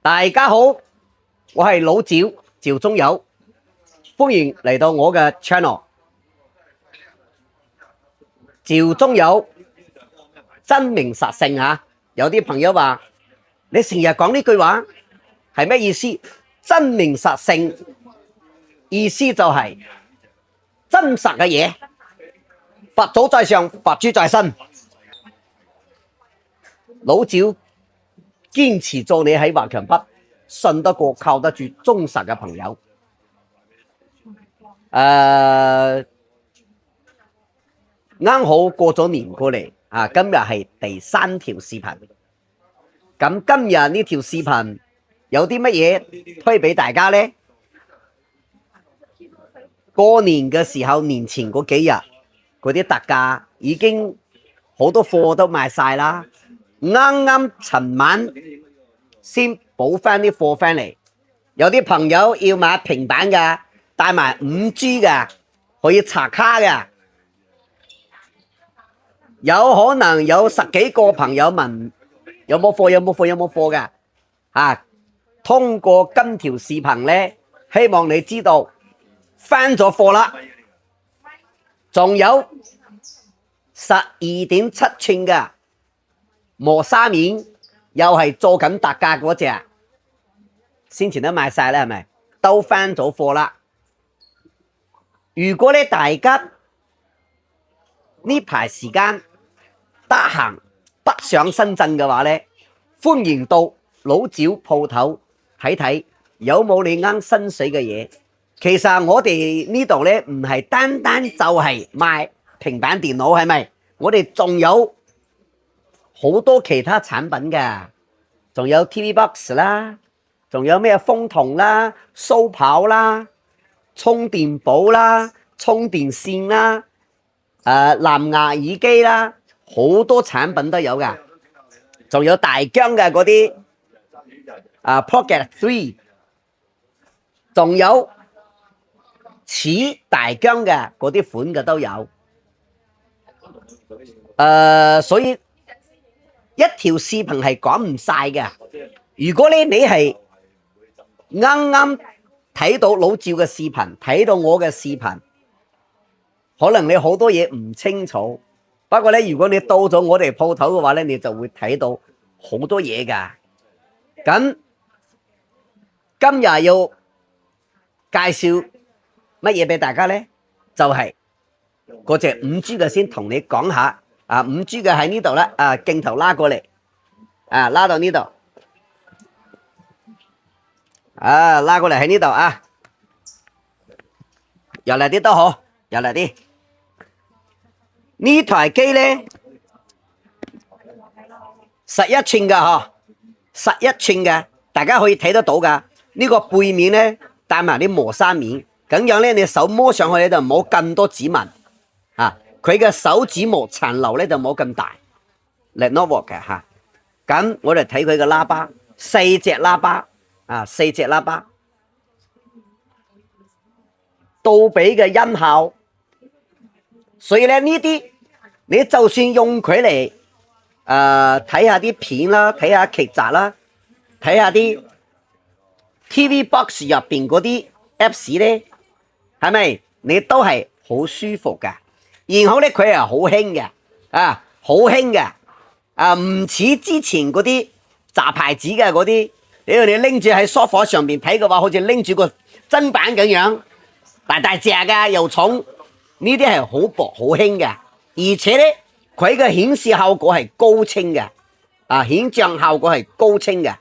大家好，我係老趙趙忠友，歡迎嚟到我嘅 channel。趙忠友真名實姓啊！有啲朋友話你成日講呢句話係咩意思？真名實姓意思就係真實嘅嘢，佛祖在上，佛珠在身。老趙堅持做你喺華強北信得過靠得住忠實嘅朋友。啱好過咗年過嚟啊！今日係第3條視頻，咁今日呢條視頻有啲乜嘢推俾大家呢？過年嘅時候，年前嗰幾日嗰啲特價已經好多貨都賣晒啦。啱啱尋晚先補翻啲貨翻嚟，有啲朋友要買平板嘅，帶埋5G 嘅，可以插卡嘅。有可能有10幾個朋友問有冇貨嘅啊！通過今條視頻呢，希望你知道翻咗貨啦，仲有12.7寸嘅磨砂面，又係做緊特價嗰隻，先前都賣晒啦，係咪？都翻咗貨啦。如果咧大家呢排時間得閒北上深圳嘅話呢，歡迎到老趙鋪頭睇睇有冇你啱心水嘅嘢。其實我哋呢度呢唔係單單就係賣平板電腦，係咪？我哋仲有好多其他產品嘅，仲有 TV box 啦，仲有咩風筒啦、蘇跑啦、充電寶啦、充電線啦、藍牙耳機啦。好多產品都有噶，仲有大疆嘅嗰啲Pocket 3，仲有似大疆嘅嗰啲款嘅都有。所以一條視頻係講唔晒嘅。如果你係啱啱睇到老趙嘅視頻，睇到我嘅視頻，可能你好多嘢唔清楚。不過咧，如果你到咗我哋鋪頭嘅話咧，你就會睇到好多嘢噶。咁今日要介紹乜嘢俾大家咧？就係嗰隻5G 嘅，先同你講下。5G 嘅喺呢度啦，鏡頭拉過嚟，拉到呢度，拉過嚟喺呢度啊，入嚟啲都好，入嚟啲。呢台機咧11寸嘅嗬，11寸嘅，大家可以睇得到噶。呢個背面咧帶埋啲磨砂面，咁樣咧你手摸上去咧就冇咁多指紋啊，佢嘅手指模殘留咧就冇咁大。Lenovo 嘅吓，咁我哋睇佢嘅喇叭，4隻喇叭，4隻喇叭，杜比嘅音效。所以咧呢啲你就算用佢嚟睇下啲片啦，睇下劇集啦，睇下啲 TV box 入邊嗰啲 apps 咧，係咪你都係好舒服噶？然後咧佢係好輕嘅，好輕嘅，唔似之前嗰啲雜牌子嘅嗰啲，你拎住喺梳化上邊睇嘅話，好似拎住個砧板咁樣，大隻噶又重。呢啲係好薄好輕嘅，而且咧佢嘅顯示效果係高清嘅，顯像效果係高清嘅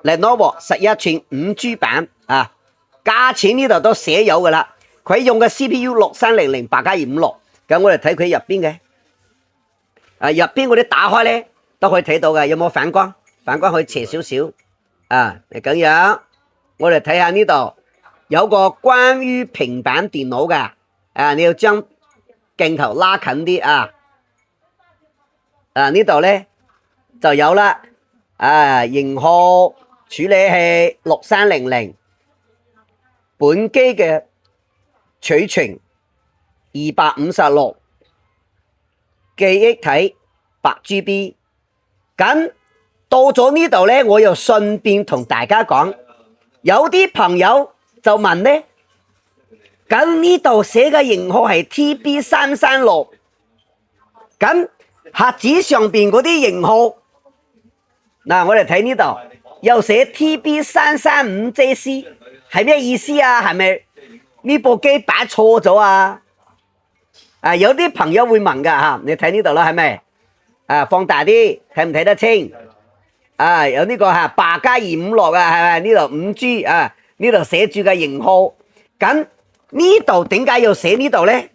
，Lenovo 11寸5G 版價錢呢度都寫有噶啦，佢用嘅 CPU 6300 8加256，咁我哋睇佢入邊嘅，入邊嗰啲打開咧都可以睇到嘅，有冇反光？反光可以斜少少，咁樣，我哋睇下呢度有個關於平板電腦嘅。你要將鏡頭拉近啲呢度咧就有啦，型號處理器6300，本機嘅取存256，記憶體8GB，咁到咗呢度咧，我又順便同大家講，有啲朋友就問咧，咁呢度寫嘅型號係 TB336，咁盒子上邊嗰啲型號，嗱我哋睇呢度又寫 TB335JC，係咩意思啊？係咪呢部機擺錯咗啊？有啲朋友會問噶吓，你睇呢度啦，係咪？放大啲，睇唔睇得清？有呢個8加256啊，係咪？呢度 5G 啊，呢度寫住嘅型號。咁呢度點解要寫呢度咧？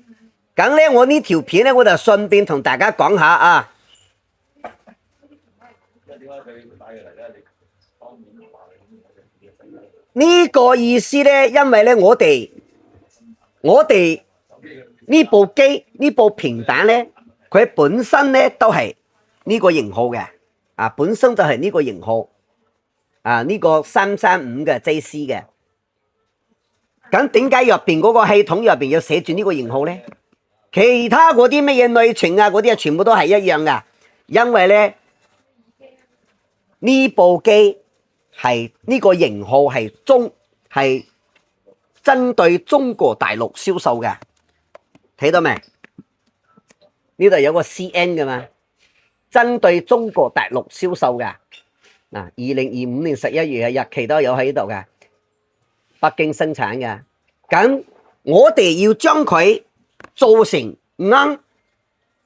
咁咧，我呢條片咧，我就順便同大家講下啊。呢個意思咧，因為咧，我哋呢部機呢部平板咧，佢本身咧都係呢個型號嘅，本身就係呢個型號，呢個335嘅 JC 嘅。咁點解入邊嗰個系統入邊要寫住呢個型號咧？其他嗰啲乜嘢內存啊嗰啲全部都係一樣噶，因為咧呢部機係呢個型號係針對中國大陸銷售嘅，睇到未？呢度有個 CN 噶嘛，針對中國大陸銷售嘅。2025年11月嘅日期都有喺度嘅，北京生產嘅。咁我哋要將佢做成啱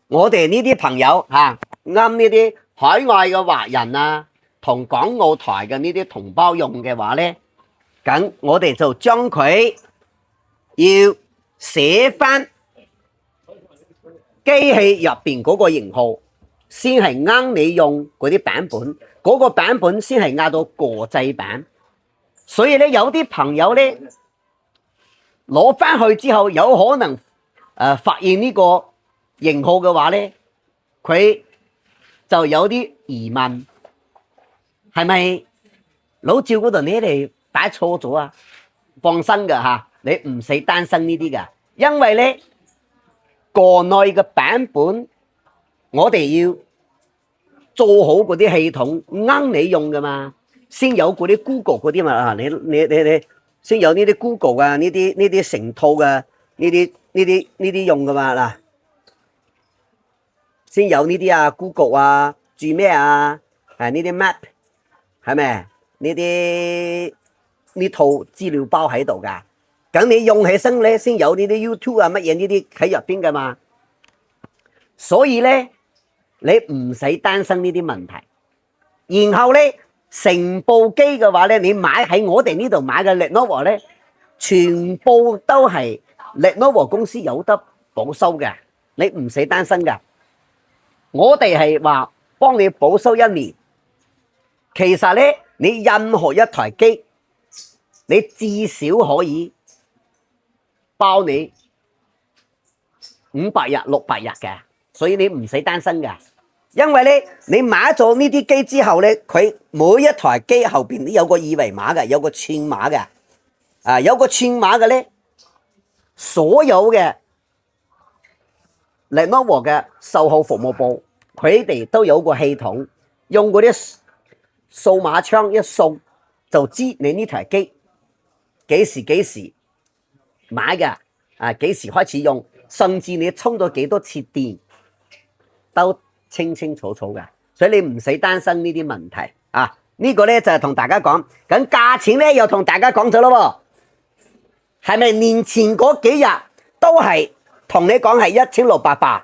我哋呢啲朋友啱呢啲海外嘅華人啊，同港澳台嘅呢啲同胞用嘅話咧，咁我哋就將佢要寫翻機器入邊嗰個型號，先係啱你用嗰啲版本，嗰個版本先係壓到國際版。所以咧，有啲朋友咧攞翻去之後，有可能發現呢個型號嘅話咧，佢就有啲疑問，係咪老趙嗰度你哋擺錯咗啊？放心噶吓，你唔使擔心呢啲噶，因為咧國內嘅版本，我哋要做好嗰啲系統啱你用噶嘛，先有嗰啲 Google 嗰啲嘛，你先有呢啲 Google 啊，呢啲成套嘅呢啲用噶嘛嗱，先有呢啲Google 啊，住咩啊，呢啲 Map 係咪？呢套資料包喺度噶，咁你用起身咧，先有呢啲 YouTube 啊乜嘢呢啲喺入邊噶嘛，所以咧你唔使擔心呢啲問題。然後咧成部機嘅話咧，你買喺我哋呢度買嘅 Lenovo 咧，全部都係 Lenovo 公司有得保修嘅，你唔使擔心噶。我哋係話幫你保修1年，其實咧你任何一台機，你至少可以包你500日、600日嘅，所以你唔使擔心噶。因為咧，你買咗呢啲機之後咧，佢每一台機後邊都有個二維碼嘅，有個串碼嘅，有個串碼嘅咧，所有嘅 Lenovo 嘅售後服務部，佢哋都有個系統，用嗰啲數碼槍一掃，就知你呢台機幾時買嘅，幾時開始用，甚至你充咗幾多次電，都清清楚楚嘅，所以你唔使擔心呢啲問題啊！呢個咧就係同大家講，咁價錢咧又同大家講咗咯，係咪年前嗰幾日都係同你講係1688，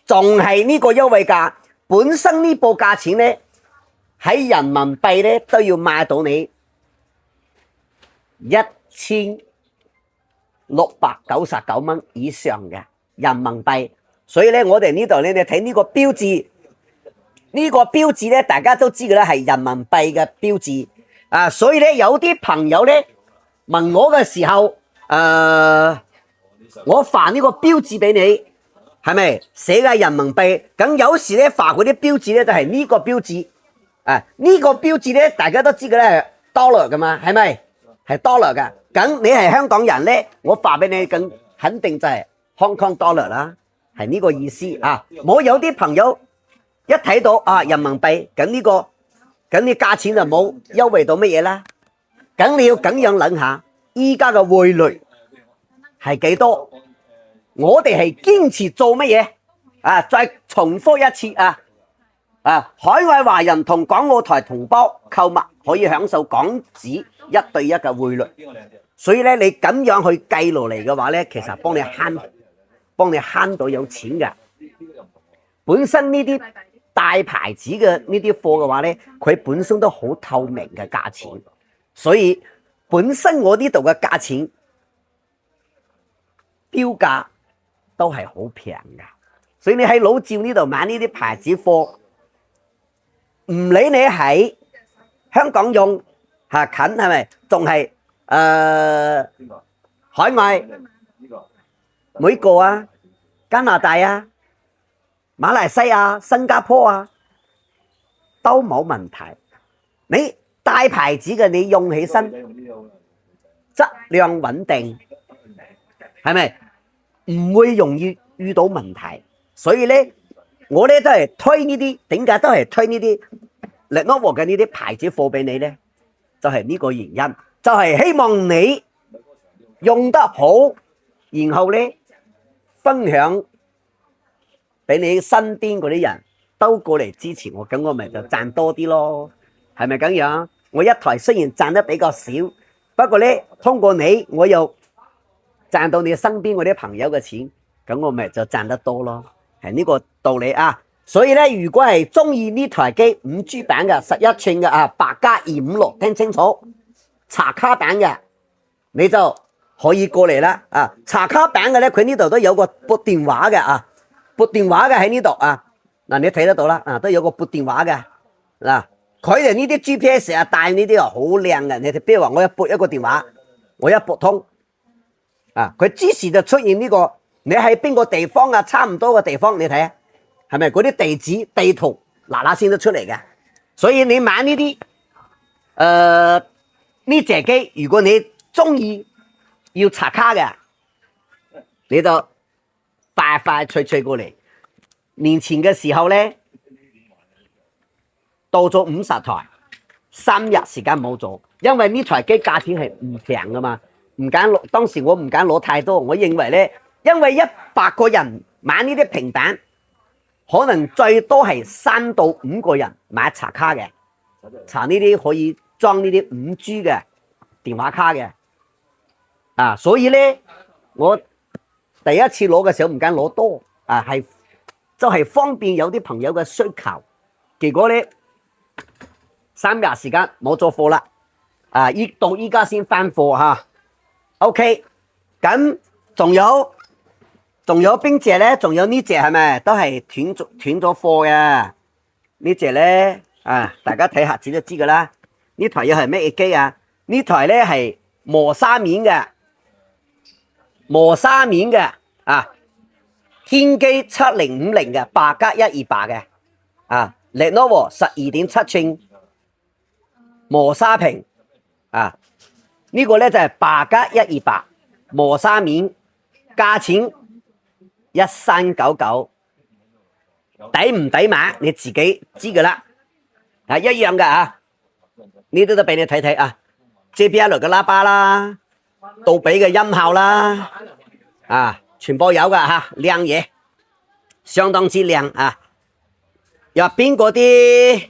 仲係呢個優惠價？本身呢部價錢咧喺人民幣咧都要賣到你1699蚊以上嘅人民幣。所以咧，我哋呢度咧，你睇呢個標誌，呢個標誌咧，大家都知嘅啦，係人民幣嘅標誌所以咧，有啲朋友咧問我嘅時候，我發呢個標誌俾你，係咪寫嘅人民幣？咁有時咧發嗰啲標誌咧就係呢個標誌，呢個標誌咧大家都知嘅咧係 dollar 噶嘛，係咪？係 dollar 噶。咁你係香港人咧，我發俾你，咁肯定就係 Hong Kong dollar 啦。係呢個意思我有啲朋友一睇到人民幣，咁呢個咁你價錢就冇優惠到乜嘢啦。咁你要咁樣諗下，依家嘅匯率係幾多？我哋係堅持做乜嘢？啊，再重複一次啊！海外華人同港澳台同胞購物可以享受港紙1對1嘅匯率，所以咧你咁樣去計落嚟嘅話咧，其實幫你慳到有錢㗎。本身呢啲大牌子嘅呢啲貨嘅話咧，佢本身都好透明嘅價錢，所以本身我呢度嘅價錢標價都係好平㗎，所以你喺老趙呢度買呢啲牌子貨。唔理你喺香港用近係咪？仲係海外美國啊、加拿大啊、馬來西亞、新加坡啊都冇問題。你大牌子嘅你用起身質量穩定，係咪？唔會容易遇到問題。所以咧，我咧都係推呢啲，點解都係推呢啲Lenovo嘅呢啲牌子貨俾你咧？就係呢個原因，就係希望你用得好，然後咧分享俾你身邊嗰啲人都過嚟支持我，咁我咪就賺多啲咯，係咪咁樣？我一台雖然賺得比較少，不過咧通過你，我又賺到你身邊嗰啲朋友嘅錢，咁我咪就賺得多咯，係呢個道理啊！所以咧，如果係中意呢台機5G 版嘅11寸嘅8+256，聽清楚，查卡版嘅你就可以過嚟啦啊！查卡版嘅咧，佢呢度都有個撥電話嘅啊，撥電話嘅喺呢度啊，嗱你睇得到啦啊，都有個撥電話嘅嗱，佢哋呢啲 GPS 啊帶呢啲啊好靚嘅，你哋比如話我一撥一個電話，我一撥通啊，佢即時就出現呢個，你喺邊個地方啊，差唔多嘅地方，你睇下。係咪嗰啲地址地圖嗱嗱先都出嚟嘅？所以你買呢啲呢隻機，如果你中意要插卡嘅，你就快快脆過嚟。年前嘅時候咧，到咗50台，3日時間冇做，因為呢台機價錢係唔平噶嘛，唔敢攞。當時我唔敢攞太多，我認為咧，因為100個人買呢啲平板。可能最多係3到5個人買查卡嘅，查呢啲可以裝呢啲5G 嘅電話卡嘅，啊，所以咧我第一次攞嘅時候唔敢攞多，啊係就係方便有啲朋友嘅需求，結果咧3日時間冇咗貨啦，啊到依家先翻貨嚇 ，OK， 咁仲有邊隻咧？仲有呢隻係咪都係斷咗貨嘅？呢隻咧啊，大家睇下子就知噶啦。呢台又係咩機啊？呢台咧係磨砂面嘅啊，天璣7050嘅8+128嘅啊 ，Lenovo 12.7寸磨砂屏啊，呢個咧就係8+128磨砂面，價錢1399，抵唔抵買你自己知噶啦，啊一樣噶啊，呢啲都俾你睇睇啊 ，JBL 嘅喇叭啦，杜比嘅音效啦，啊全部有噶吓，靚嘢，相當之靚啊，入邊嗰啲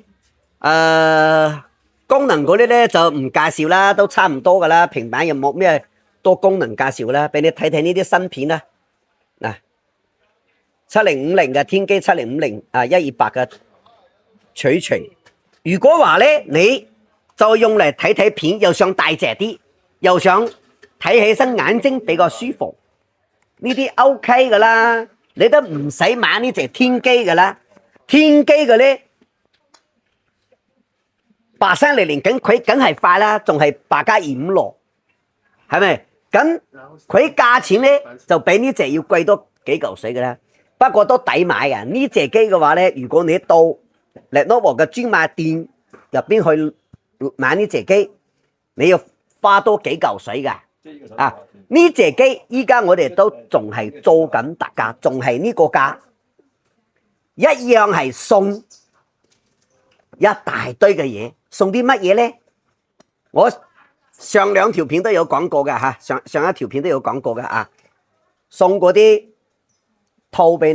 功能嗰啲咧就唔介紹啦，都差唔多噶啦，平板又冇咩多功能介紹啦，俾你睇睇呢啲新片啦，嗱。7050嘅天璣7050啊128嘅取除，如果話咧你就用嚟睇睇片，又想大隻啲，又想睇起身眼睛比較舒服，呢啲 OK 噶啦，你都唔使買呢隻天璣噶啦，天璣嘅咧8300咁佢梗係快啦，仲係8+256，係咪？咁佢價錢咧就比呢隻要貴多幾嚿水嘅啦。不過都抵買嘅，呢隻機嘅話咧，如果你到 Lenovo 嘅專賣店入邊去買呢隻機，你要花多幾嚿水㗎。啊，呢隻機依家我哋都仲係做緊特價，仲係呢個價，一樣係送一大堆嘅嘢，送啲乜嘢咧？我上兩條片都有講過嘅吓，上一條片都有講過嘅啊，送嗰啲套俾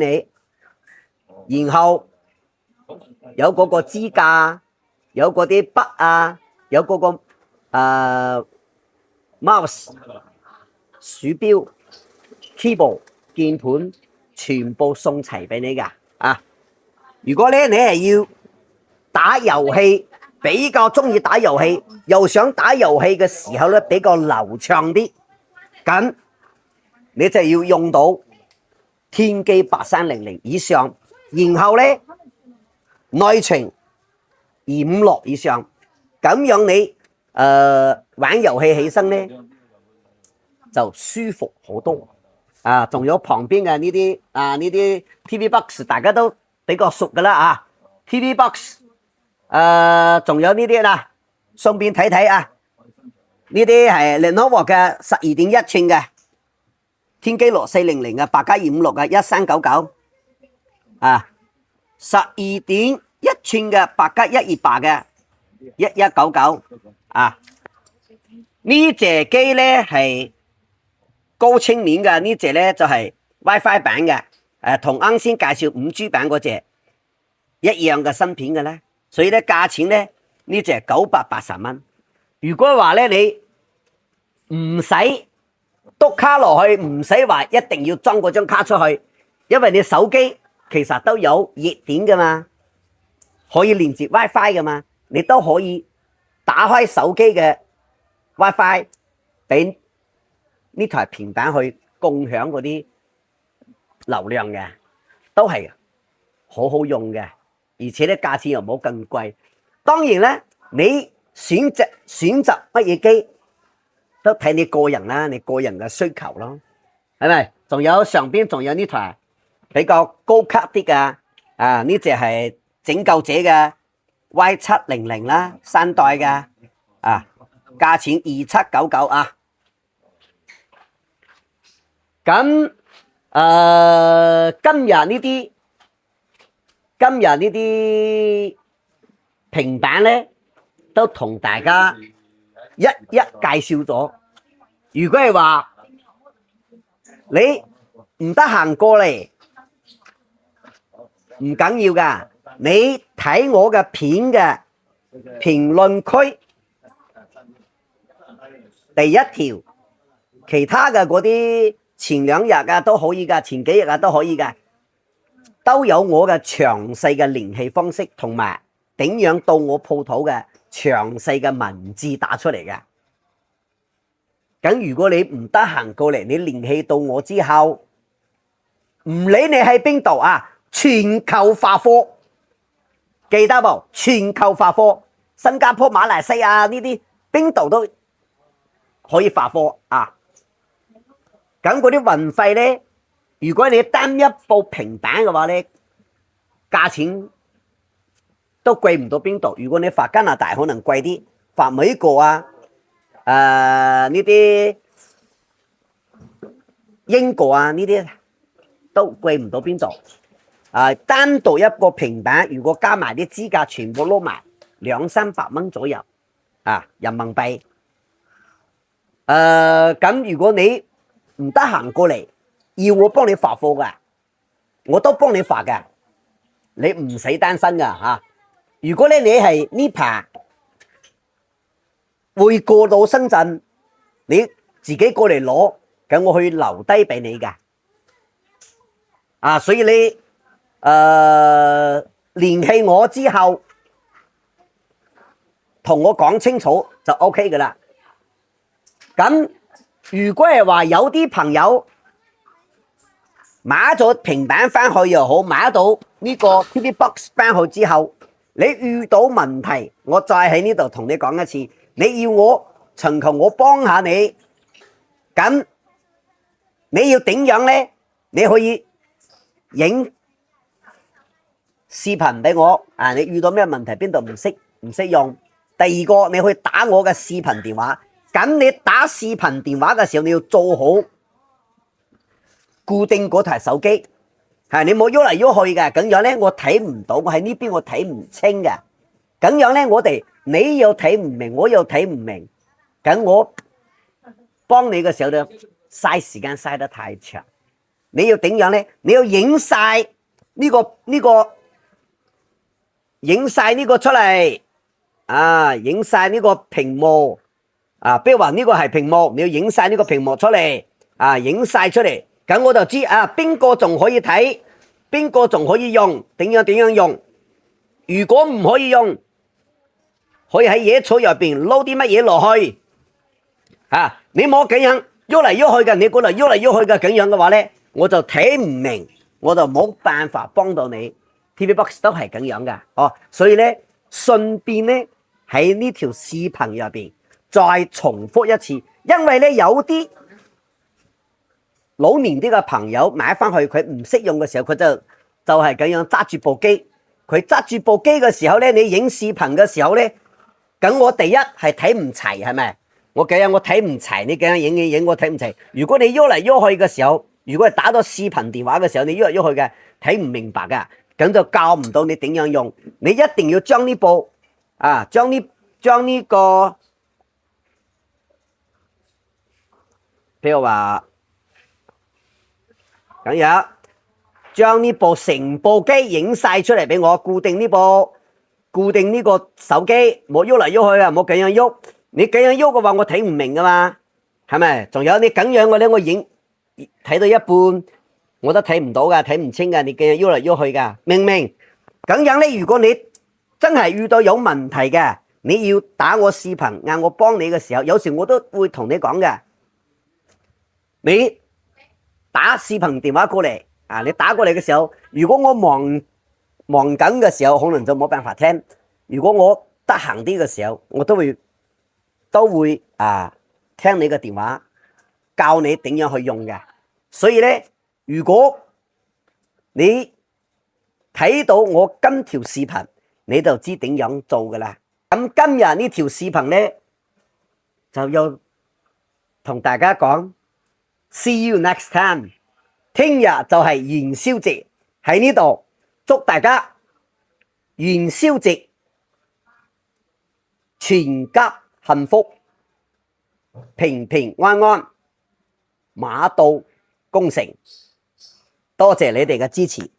你，然後有嗰個支架，有嗰啲筆啊，有嗰個mouse 鼠標 keyboard 鍵盤全部送齊俾你噶啊！如果咧你係要打遊戲，比較中意打遊戲，又想打遊戲嘅時候咧比較流暢啲，咁你就要用到天璣8300以上，然後咧內存256以上，咁樣你玩遊戲起身咧就舒服好多啊！仲有旁邊嘅呢啲TV box 大家都比較熟噶啦啊 ！TV box 仲有呢啲啦，順便睇睇啊！呢啲係 Lenovo 嘅12.1寸嘅天璣6400嘅8+256嘅1399啊，12.1寸嘅8+128嘅1199啊！呢隻機咧係高清面嘅，呢隻咧就係 WiFi 版嘅，同啱先介紹5G 版嗰隻一樣嘅芯片嘅咧，所以咧價錢咧呢隻980蚊。如果話咧你唔使篤卡落去，唔使話一定要裝嗰張卡出去，因為你手機其實都有熱點噶嘛，可以連接 WiFi 噶嘛，你都可以打開手機嘅 WiFi 俾呢台平板去共享嗰啲流量嘅，都係好好用嘅，而且咧價錢又冇咁貴。當然咧，你選擇乜嘢機都睇你個人啦，你個人嘅需求咯，係咪？仲有上邊仲有呢台比較高級啲嘅呢隻係拯救者嘅 Y700啦，3代嘅價錢2799啊。咁今日呢啲平板咧，都同大家一一介紹咗。如果係話你唔得閒過嚟，唔緊要噶，你睇我嘅片嘅評論區第一條，其他嘅嗰啲前兩日啊都可以噶，前幾日啊都可以噶，都有我嘅詳細嘅聯繫方式，同埋點樣到我鋪頭嘅詳細嘅文字打出嚟嘅。咁如果你唔得閒過嚟，你聯繫到我之後，唔理你喺邊度啊，全球發貨，記得冇？全球發貨，新加坡、馬來西亞呢啲邊度都可以發貨啊。咁嗰啲運費咧，如果你單一部平板嘅話咧，價錢都貴唔到邊度。如果你發加拿大可能貴啲，發美國啊，呢啲英國啊呢啲都貴唔到邊度。單獨一個平板，如果加埋啲支架全部撈埋200-300蚊左右人民幣。咁如果你唔得閒過嚟，要我幫你發貨噶，我都幫你發噶，你唔使擔心噶吓。如果咧你係呢排會過到深圳，你自己過嚟攞，咁我去留低俾你噶。所以你聯繫我之後，同我講清楚就 OK 噶啦。咁如果係話有啲朋友買咗平板翻去又好，買到呢個 TV Box 翻去之後，你遇到問題，我再喺呢度同你講一次，你要我尋求我幫下你，咁你要點樣呢？你可以影視頻俾我你遇到咩問題，邊度唔識用。第二個，你可以打我嘅視頻電話。咁你打視頻電話嘅時候，你要做好固定嗰台手機，你冇喐嚟喐去嘅，咁樣咧我睇唔到，我喺呢邊我睇唔清嘅。咁樣咧，我哋你又睇唔明，我又睇唔明，咁我幫你嘅時候就嘥時間嘥得太長。你要點樣咧？你要影晒呢個影晒呢個出嚟啊！影晒呢個屏幕啊！比如話呢個係屏幕，你要影晒呢個屏幕出嚟啊！影晒出嚟，咁我就知啊，邊個仲可以睇，邊個仲可以用，點樣用。如果唔可以用，可以喺野草入邊撈啲乜嘢落去啊！你冇咁樣喐嚟喐去嘅，你嗰度喐嚟喐去嘅咁樣嘅話咧，我就睇唔明，我就冇辦法幫到你。TV Box 都係咁樣噶，哦，所以咧順便咧喺呢條視頻入邊再重複一次，因為咧有啲老年啲嘅朋友買翻去佢唔識用嘅時候，佢就係咁樣揸住部機，佢揸住部機嘅時候咧，你影視頻嘅時候咧，咁我第一係睇唔齊，係咪？我幾日我睇唔齊，你幾日影我睇唔齊。如果你喐嚟喐去嘅時候，如果係打到視頻電話嘅時候，你喐嚟喐去嘅睇唔明白噶，咁就教唔到你點樣用。你一定要將呢部啊，將呢個，譬如話咁樣，將呢部成部機影晒出嚟俾我，固定呢個手機，冇喐嚟喐去啊，冇咁樣喐。你咁樣喐嘅話，我睇唔明噶嘛，係咪？仲有你咁樣嘅咧，我影睇到一半，我都睇唔到噶，睇唔清噶。你咁樣喐嚟喐去噶，明唔明？咁樣咧，如果你真係遇到有問題嘅，你要打我視頻，嗌我幫你嘅時候，有時我都會同你講嘅。你打視頻電話過嚟啊！你打過嚟嘅時候，如果我忙緊嘅時候，可能就冇辦法聽；如果我得閒啲嘅時候，我都會聽你嘅電話，教你點樣去用嘅。所以咧，如果你睇到我今條視頻，你就知點樣做噶啦。咁今日呢條視頻咧，就要同大家講 ，See you next time。聽日就係元宵節，喺呢度祝大家元宵節全家幸福，平平安安，馬到功成。多謝你哋嘅支持。